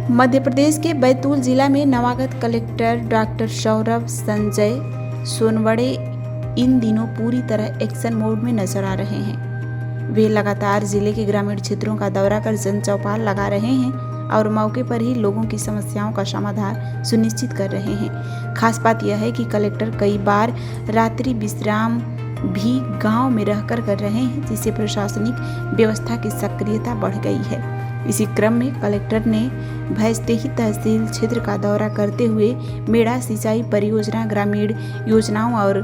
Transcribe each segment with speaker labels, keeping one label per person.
Speaker 1: मध्य प्रदेश के बैतूल जिला में नवागत कलेक्टर डॉक्टर सौरभ संजय सोनवड़े इन दिनों पूरी तरह एक्शन मोड में नजर आ रहे हैं। वे लगातार जिले के ग्रामीण क्षेत्रों का दौरा कर जन चौपाल लगा रहे हैं और मौके पर ही लोगों की समस्याओं का समाधान सुनिश्चित कर रहे हैं। खास बात यह है कि कलेक्टर कई बार रात्रि विश्राम भी गांव में रहकर कर रहे हैं, जिससे प्रशासनिक व्यवस्था की सक्रियता बढ़ गई है। इसी क्रम में कलेक्टर ने भैंसदेही तहसील क्षेत्र का दौरा करते हुए मेड़ा सिंचाई परियोजना, ग्रामीण योजनाओं और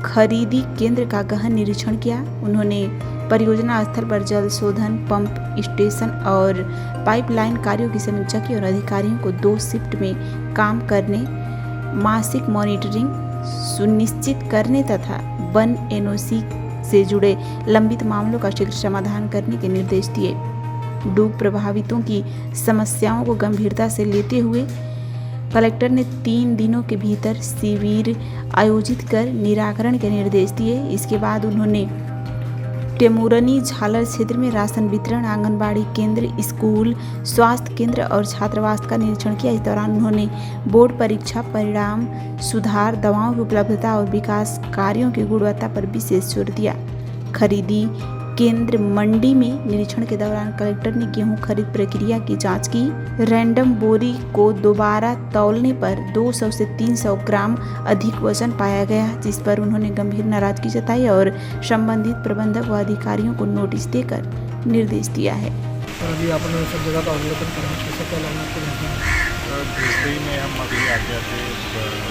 Speaker 1: खरीदी केंद्र का गहन निरीक्षण किया। उन्होंने परियोजना स्थल पर जल शोधन, पंप स्टेशन और पाइपलाइन कार्यों की समीक्षा की और अधिकारियों को 2 शिफ्ट में काम करने, मासिक मॉनिटरिंग सुनिश्चित करने तथा वन एनओसी से जुड़े लंबित मामलों का शीघ्र समाधान करने के निर्देश दिए। डूब प्रभावितों की समस्याओं को गंभीरता से लेते हुए कलेक्टर ने 3 दिनों के भीतर शिविर आयोजित कर निराकरण के निर्देश दिए। इसके बाद उन्होंने टेमुरनी झालर क्षेत्र में राशन वितरण, आंगनबाड़ी केंद्र, स्कूल, स्वास्थ्य केंद्र और छात्रावास का निरीक्षण किया। इस दौरान उन्होंने बोर्ड परीक्षा परिणाम सुधार, दवाओं की उपलब्धता और विकास कार्यों की गुणवत्ता पर विशेष जोर दिया। खरीदी केंद्र मंडी में निरीक्षण के दौरान कलेक्टर ने गेहूं खरीद प्रक्रिया की जांच की। रैंडम बोरी को दोबारा तौलने पर 200 से 300 ग्राम अधिक वजन पाया गया, जिस पर उन्होंने गंभीर नाराजगी जताई और संबंधित प्रबंधक व अधिकारियों को नोटिस देकर निर्देश दिया है।
Speaker 2: अभी आपने सब जगह का अवलोकन करा, कैसे क्या लगना आपको?
Speaker 3: भैंसदेही में हम अभी आगे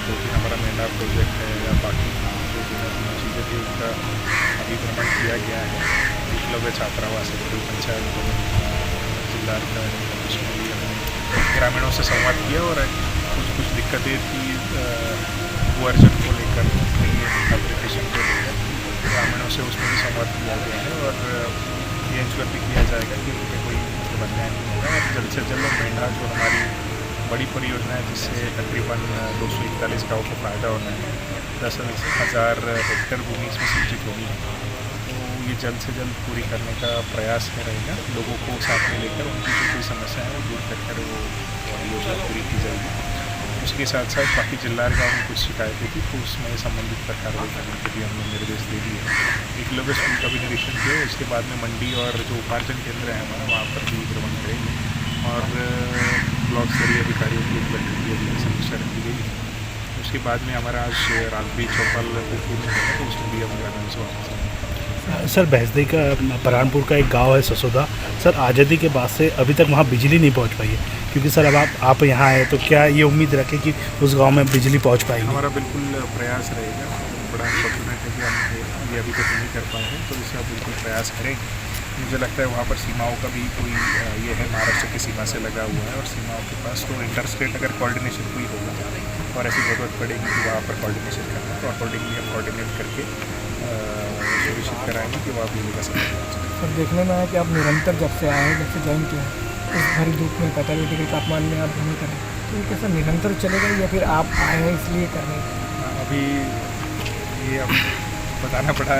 Speaker 3: जो कि हमारा मेंढा प्रोजेक्ट है या बाकी जो चीज़ें थी उसका अभी भ्रमण किया गया है। एकलव्य छात्रावास पूरी पंचायत जिला हमने ग्रामीणों से संवाद किया और कुछ दिक्कतें थी वर्जन को लेकर, एप्लीकेशन को लेकर ग्रामीणों से उसमें भी संवाद किया गया है और ये इंश्योर भी किया जाएगा कि उनके कोई अन्याय नहीं होगा। और जल्द से जल्द मेंढा जो हमारी बड़ी परियोजना है जिससे तकरीबन 241 गाँव को फ़ायदा होना है, 10,000 हेक्टेयर भूमि इसमें सिंचित होगी, तो ये जल्द से जल्द पूरी करने का प्रयास रहेगा। लोगों को साथ में लेकर उनकी जो कोई समस्या है वो दूर कर वो योजना पूरी की जाएगी। उसके साथ साथ बाकी जिला गाँव में कुछ शिकायतें थी तो उसमें संबंधित पर कार्रवाई करने के लिए हमने निर्देश दे दिए हैं। एकलव्य स्कूल का भी निरीक्षण किया। इसके बाद में मंडी और जो उपार्जन केंद्र है हमारा, वहाँ पर भी भ्रमण करेंगे और ब्लॉक स्तरीय अधिकारियों की उपलब्धि की समीक्षा रखी गई है। उसके बाद में हमारा आज रात्रि चौपाल में है तो उसमें भी हम ग्रामीण से वापस।
Speaker 4: सर, भैंसदेही का परानपुर का एक गांव है ससोदा, सर आज़ादी के बाद से अभी तक वहां बिजली नहीं पहुंच पाई है, क्योंकि सर अब आप यहां आए तो क्या ये उम्मीद रखें कि उस गांव में बिजली पहुंच पाएगी? हमारा
Speaker 3: बिल्कुल प्रयास रहेगा। बड़ा अनफॉर्चुनेट है कि हम ये अभी तक नहीं कर पाए हैं, तो इससे आप बिल्कुल प्रयास करेंगे। मुझे लगता है वहाँ पर सीमाओं का भी कोई ये है, महाराष्ट्र की सीमा से लगा हुआ है और सीमाओं के पास तो इंटर स्टेट अगर कोऑर्डिनेशन कोई होगा और ऐसी ज़रूरत पड़ेगी कि वहाँ पर कोऑर्डिनेशन करना, तो अकॉर्डिंगली हम कोऑर्डिनेट करके सुनिश्चित कराएंगे कि वहाँ बिजली का समय।
Speaker 2: सर, देखने में है कि आप निरंतर जब से आए हैं, जब से ज्वाइन किया है, इस भरी धूप में 45 डिग्री तापमान में आप भ्रमण करें, तो ये कैसा निरंतर चलेगा या फिर आप आए हैं इसलिए कर रहे हैं?
Speaker 3: अभी ये अब बताना पड़ा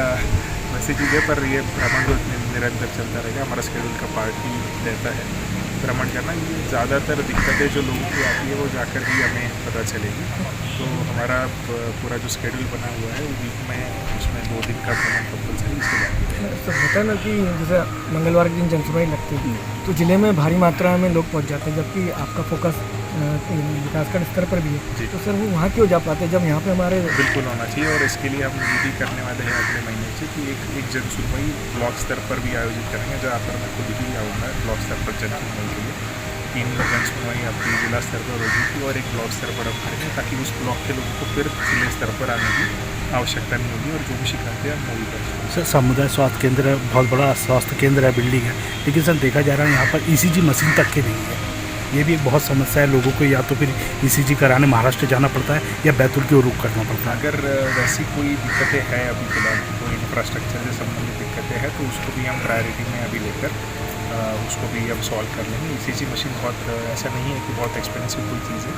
Speaker 3: वैसी चीज़ है, पर ये भ्रमण जो निरंतर चलता रहेगा, हमारा शेड्यूल का पार्ट ही रहता है भ्रमण करना। ये ज़्यादातर दिक्कतें जो लोगों की आती है वो जाकर भी हमें पता चलेगी। तो हमारा पूरा जो शेड्यूल बना हुआ है वीक में उसमें 2 दिन का भ्रमण कंपल्सरी इसके बाद।
Speaker 2: तो होता है ना कि जैसे मंगलवार के दिन जनसभाएं लगती है तो ज़िले में भारी मात्रा में लोग पहुँच जाते हैं, जबकि आपका फोकस विकासखंड स्तर पर भी है, तो सर वो वहाँ क्यों जा पाते हैं जब यहाँ पे हमारे?
Speaker 3: बिल्कुल होना चाहिए और इसके लिए हम ये भी करने वाले हैं अगले महीने से कि एक जन सुनवाई ब्लॉक स्तर पर भी आयोजित करेंगे, जहाँ पर मैं खुद भी आऊँगा ब्लॉक स्तर पर जन सुनवाई के लिए। 3 जन सुनवाई अपनी जिला स्तर पर होगी थी और एक ब्लॉक स्तर पर हम करेंगे, ताकि उस ब्लॉक के लोगों को फिर जिले स्तर पर आने की आवश्यकता नहीं होगी और जो भी शिकायतें हम वो भी कर सकते हैं।
Speaker 4: सर, समुदाय स्वास्थ्य केंद्र है, बहुत बड़ा स्वास्थ्य केंद्र है, बिल्डिंग है, लेकिन सर देखा जा रहा है यहाँ पर ECG मशीन तक की नहीं है। ये भी एक बहुत समस्या है लोगों को, या तो फिर ECG कराने महाराष्ट्र जाना पड़ता है या बैतूल की ओर रुख करना पड़ता है।
Speaker 3: अगर वैसी कोई दिक्कतें हैं अभी फिलहाल, कोई इंफ्रास्ट्रक्चर से संबंधित दिक्कतें हैं तो उसको भी हम प्रायोरिटी में अभी लेकर उसको भी हम सॉल्व कर लेंगे। ECG मशीन बहुत ऐसा नहीं है कि बहुत एक्सपेंसिव कोई चीज़ है।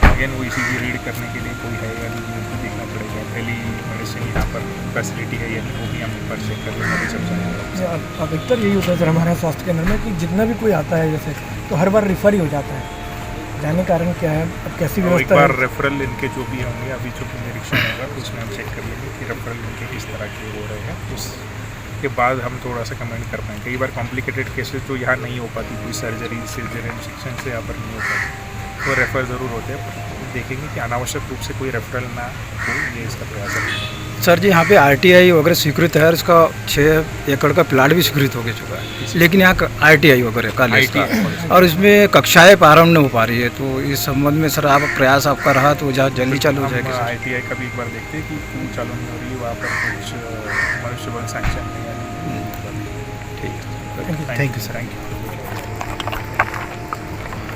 Speaker 3: अगेन वो ECG रीड करने के लिए कोई है या नहीं उनको देखना पड़ेगा। टेली मेडिसिन यहाँ पर फैसिलिटी है या नहीं वो भी हम एक बार चेक कर लेंगे जब जाएंगे।
Speaker 2: अधिकतर यही होता है सर हमारे स्वास्थ्य केंद्र में कि जितना भी कोई आता है जैसे तो हर बार रिफ़र ही हो जाता है। जाने कारण क्या है, अब कैसी
Speaker 3: और एक
Speaker 2: व्यवस्था
Speaker 3: बार
Speaker 2: है?
Speaker 3: रेफरल इनके जो भी होंगे, अभी जो भी निरीक्षण होगा तो उसमें हम चेक कर लेंगे कि रेफरल इनके किस तरह के हो रहे हैं, उसके बाद हम थोड़ा सा कमेंट कर पाएंगे। कई बार कॉम्प्लिकेटेड केसेस तो यहाँ नहीं हो पाती, कोई सर्जरी सिजेरियन सेक्शन से यहाँ पर नहीं हो पाती, तो रेफर ज़रूर होते हैं। देखेंगे कि अनावश्यक रूप से कोई रेफरल ना हो, ये इसका प्रयास है।
Speaker 5: सर जी यहाँ पे आरटीआई वगैरह स्वीकृत है और इसका 6 एकड़ का प्लाट भी स्वीकृत हो चुका है, लेकिन यहाँ आरटीआई वगैरह कॉलेज का, और इसमें कक्षाएं प्रारंभ नहीं हो पा रही है। तो इस संबंध में सर आप प्रयास आपका रहा तो जहाँ जल्दी चालू हो जाएगी
Speaker 3: हम
Speaker 5: सर।
Speaker 3: ITI का भी एक बार देखते हैं कि क्यों चालू नहीं हो रही है, वहाँ पर कुछ मनुष्यबल सैंक्शन नहीं है।
Speaker 5: ठीक है।
Speaker 3: Thank you sir, thank you.